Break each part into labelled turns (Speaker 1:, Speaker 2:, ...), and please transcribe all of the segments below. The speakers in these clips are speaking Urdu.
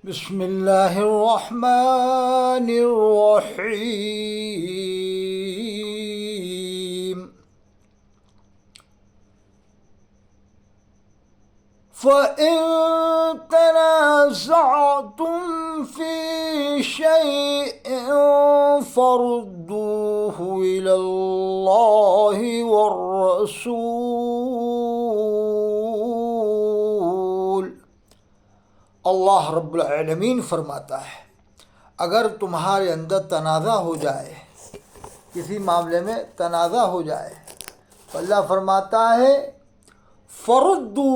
Speaker 1: بسم اللہ الرحمن الرحیم فَإِن تَنَازَعْتُمْ فِي شَيْءٍ فَرُدُّوهُ إِلَى اللَّهِ وَالرَّسُولِ۔ اللہ رب العالمین فرماتا ہے اگر تمہارے اندر تنازع ہو جائے، کسی معاملے میں تنازع ہو جائے تو اللہ فرماتا ہے فردو،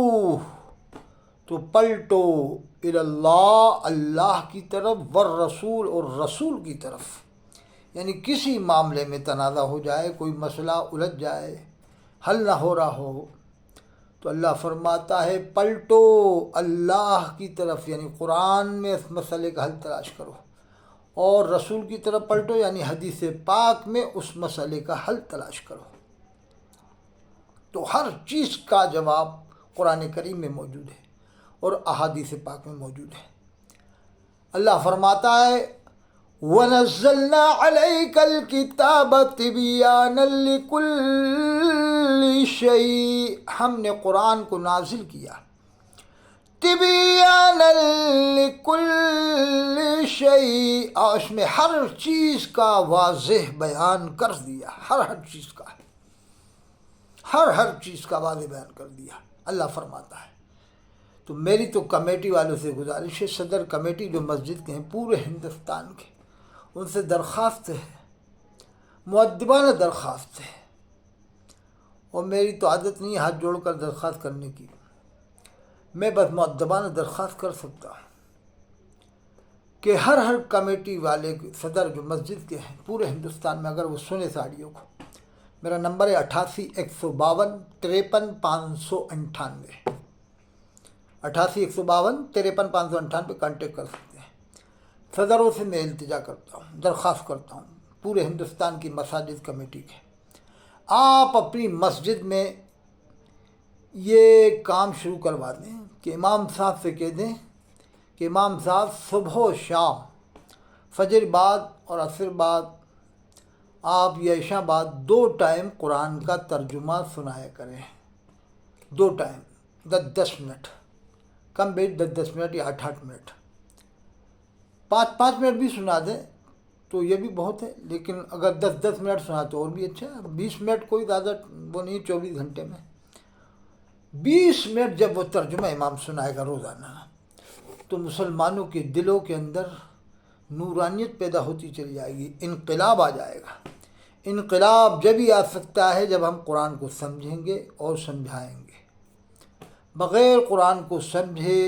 Speaker 1: تو پلٹو الی اللہ، اللہ کی طرف، والرسول، اور رسول کی طرف۔ یعنی کسی معاملے میں تنازع ہو جائے، کوئی مسئلہ الجھ جائے، حل نہ ہو رہا ہو، تو اللہ فرماتا ہے پلٹو اللہ کی طرف، یعنی قرآن میں اس مسئلے کا حل تلاش کرو، اور رسول کی طرف پلٹو، یعنی حدیث پاک میں اس مسئلے کا حل تلاش کرو۔ تو ہر چیز کا جواب قرآن کریم میں موجود ہے اور احادیث پاک میں موجود ہے۔ اللہ فرماتا ہے وَنَزَّلْنَا عَلَيْكَ الْكِتَابَ تِبْيَانًا لِكُلِّ شَيْءٍ، ہم نے قرآن کو نازل کیا تِبْيَانًا لِكُلِّ شَيْءٍ، اور اس میں ہر چیز کا واضح بیان کر دیا، ہر چیز کا، ہر چیز کا واضح بیان کر دیا، اللہ فرماتا ہے۔ تو میری تو کمیٹی والوں سے گزارش ہے، صدر کمیٹی جو مسجد کے ہیں پورے ہندوستان کے، ان سے درخواست ہے، مؤدبانہ درخواست ہے، اور میری تو عادت نہیں ہے ہاتھ جوڑ کر درخواست کرنے کی، میں بس مؤدبانہ درخواست کر سکتا ہوں کہ ہر کمیٹی والے صدر جو مسجد کے ہیں پورے ہندوستان میں، اگر وہ سنے اس آڈیو کو، میرا نمبر ہے 88 152 53 598، 88 152 53 598 پہ کانٹیکٹ کر سکتے ہیں۔ صدروں سے میں التجا کرتا ہوں، درخواست کرتا ہوں پورے ہندوستان کی مساجد کمیٹی کے، آپ اپنی مسجد میں یہ کام شروع کروا دیں کہ امام صاحب سے کہہ دیں کہ امام صاحب صبح و شام، فجر بعد اور عصر بعد، آپ یہ عشاء بعد 2 ٹائم قرآن کا ترجمہ سنایا کریں، 2 ٹائم 10 منٹ، کم بیش 10 منٹ یا 8 منٹ، 5 منٹ بھی سنا دیں تو یہ بھی بہت ہے، لیکن اگر 10 منٹ سنا تو اور بھی اچھا ہے۔ 20 منٹ کوئی زیادہ وہ نہیں، 24 گھنٹے میں 20 منٹ جب وہ ترجمہ امام سنائے گا روزانہ، تو مسلمانوں کے دلوں کے اندر نورانیت پیدا ہوتی چلی جائے گی، انقلاب آ جائے گا۔ انقلاب جب ہی آ سکتا ہے جب ہم قرآن کو سمجھیں گے اور سمجھائیں گے۔ بغیر قرآن کو سمجھے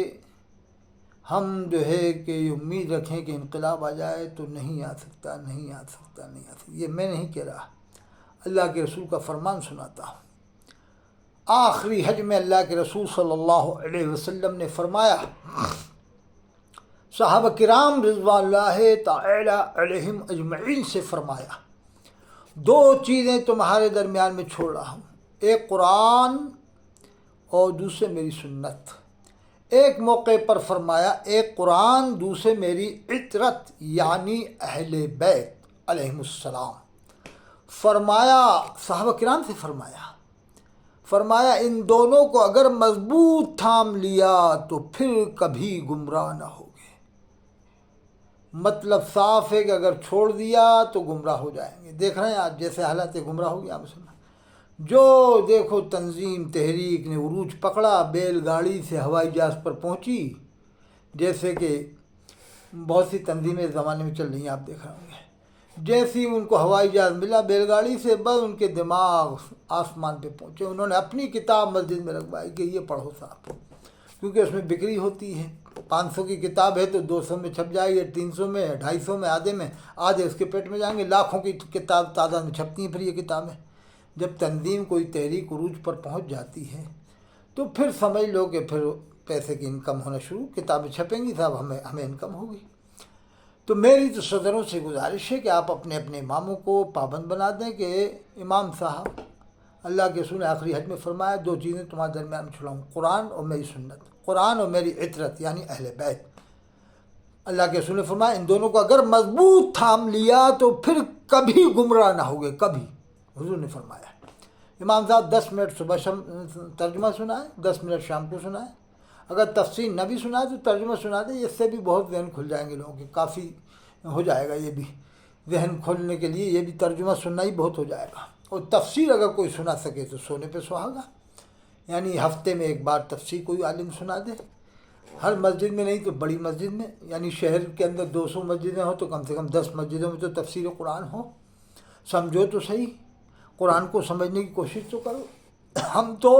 Speaker 1: ہم جو ہے کہ امید رکھیں کہ انقلاب آ جائے تو نہیں آ سکتا، نہیں آ سکتا، نہیں آ سکتا۔ یہ میں نہیں کہہ رہا، اللہ کے رسول کا فرمان سناتا ہوں۔ آخری حج میں اللہ کے رسول صلی اللہ علیہ وسلم نے فرمایا، صحابہ کرام رضوان اللہ تعالی علیہم اجمعین سے فرمایا، 2 چیزیں تمہارے درمیان میں چھوڑ رہا ہوں، ایک قرآن اور دوسرے میری سنت۔ ایک موقع پر فرمایا ایک قرآن، دوسرے میری عطرت یعنی اہل بیت علیہم السلام۔ فرمایا صحابہ کرام سے فرمایا ان دونوں کو اگر مضبوط تھام لیا تو پھر کبھی گمراہ نہ ہوگے۔ مطلب صاف ہے کہ اگر چھوڑ دیا تو گمراہ ہو جائیں گے۔ دیکھ رہے ہیں آج جیسے حالات گمراہ ہو گیا مسلمان، جو دیکھو تنظیم تحریک نے عروج پکڑا، بیل گاڑی سے ہوائی جہاز پر پہنچی، جیسے کہ بہت سی تنظیمیں اس زمانے میں چل رہی ہیں، آپ دیکھ رہے ہوں گے، جیسے ہی ان کو ہوائی جہاز ملا بیل گاڑی سے، بس ان کے دماغ آسمان پہ پہنچے، انہوں نے اپنی کتاب مسجد میں رکھوائی کہ یہ پڑھو صاحب، کیونکہ اس میں بکری ہوتی ہے۔ 500 کی کتاب ہے تو 200 میں چھپ جائے گی، 300 میں، 250 میں، آدھے اس کے پیٹ میں جائیں گے، لاکھوں کی کتاب تعداد میں چھپتی ہیں پھر یہ کتابیں۔ جب تنظیم کوئی تحریک عروج پر پہنچ جاتی ہے تو پھر سمجھ لو کہ پھر پیسے کی انکم ہونا شروع، کتابیں چھپیں گی صاحب، ہمیں انکم ہوگی۔ تو میری تو صدروں سے گزارش ہے کہ آپ اپنے اماموں کو پابند بنا دیں کہ امام صاحب، اللہ کے رسول نے آخری حج میں فرمایا 2 چیزیں تمہارے درمیان چھڑاؤں، قرآن اور میری سنت، قرآن اور میری عطرت یعنی اہل بیت۔ اللہ کے رسول نے فرمایا ان دونوں کو اگر مضبوط تھام لیا تو پھر کبھی گمراہ نہ ہوگے، کبھی، حضور نے فرمایا۔ امام صاحب 10 منٹ صبح ترجمہ سنائے، 10 منٹ شام کو سنائے، اگر تفسیر نہ بھی سنائے تو ترجمہ سنا دیں، اس سے بھی بہت ذہن کھل جائیں گے لوگوں کے، کافی ہو جائے گا، یہ بھی ذہن کھولنے کے لیے یہ بھی ترجمہ سننا ہی بہت ہو جائے گا۔ اور تفسیر اگر کوئی سنا سکے تو سونے پہ سہاگا، یعنی ہفتے میں ایک بار تفسیر کوئی عالم سنا دے، ہر مسجد میں نہیں تو بڑی مسجد میں، یعنی شہر کے اندر 200 مسجدیں ہوں تو کم سے کم 10 مسجدوں میں تو تفسیر قرآن ہو، سمجھو تو صحیح، قرآن کو سمجھنے کی کوشش تو کرو۔ ہم تو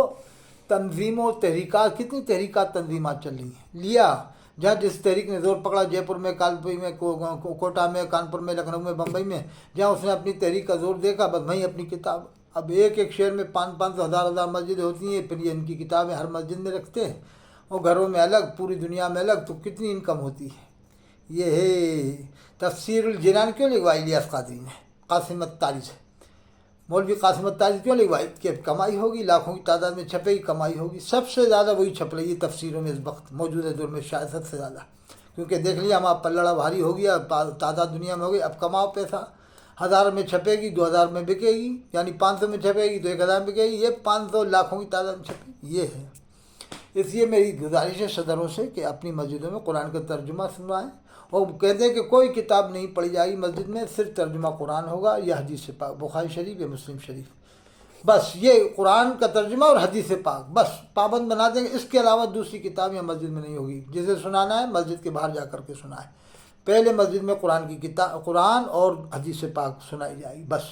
Speaker 1: تنظیم و تحریکات، کتنی تحریکات تنظیمات چل رہی ہیں، لیا جہاں جس تحریک نے زور پکڑا، جے پور میں، کالپوری میں، کوٹا میں، کانپور میں، لکھنؤ میں، بمبئی میں، جہاں اس نے اپنی تحریک کا زور دیکھا بس وہیں اپنی کتاب۔ اب ایک ایک شہر میں 500 ہزار مسجدیں ہوتی ہیں، پھر یہ ان کی کتابیں ہر مسجد میں رکھتے ہیں، اور گھروں میں الگ، پوری دنیا میں الگ، تو کتنی انکم ہوتی ہے۔ یہ ہے تفسیر الجنان کیوں لکھوائی الیاس قادری نے، قاسم التاری سے، مولوی قاسم التاری کیوں لکھوائی کہ کمائی ہوگی، لاکھوں کی تعداد میں چھپے گی، کمائی ہوگی، سب سے زیادہ وہی چھپ رہی ہے تفسیروں میں اس وقت موجودہ دور میں، شاید سب سے زیادہ، کیونکہ دیکھ لیا ہمارا پلڑا بھاری ہو گیا، تعداد دنیا میں ہو گئی، اب کماؤ پیسہ، 1000 میں چھپے گی 2000 میں بکے گی، یعنی 500 میں چھپے گی تو 1000 میں بکے گی، یہ 500 لاکھوں کی تعداد میں چھپے گی، یہ ہے۔ اس لیے میری گزارش ہے صدروں سے کہ اپنی مسجدوں میں قرآن کا ترجمہ سنوائیں، اور کہتے ہیں کہ کوئی کتاب نہیں پڑھی جائے گی مسجد میں، صرف ترجمہ قرآن ہوگا یا حدیث پاک، بخاری شریف یا مسلم شریف، بس یہ قرآن کا ترجمہ اور حدیث پاک، بس پابند بنا دیں گے، اس کے علاوہ دوسری کتاب یا مسجد میں نہیں ہوگی، جسے سنانا ہے مسجد کے باہر جا کر کے سنائے، پہلے مسجد میں قرآن کی کتاب، قرآن اور حدیث پاک سنائی جائے گی، بس۔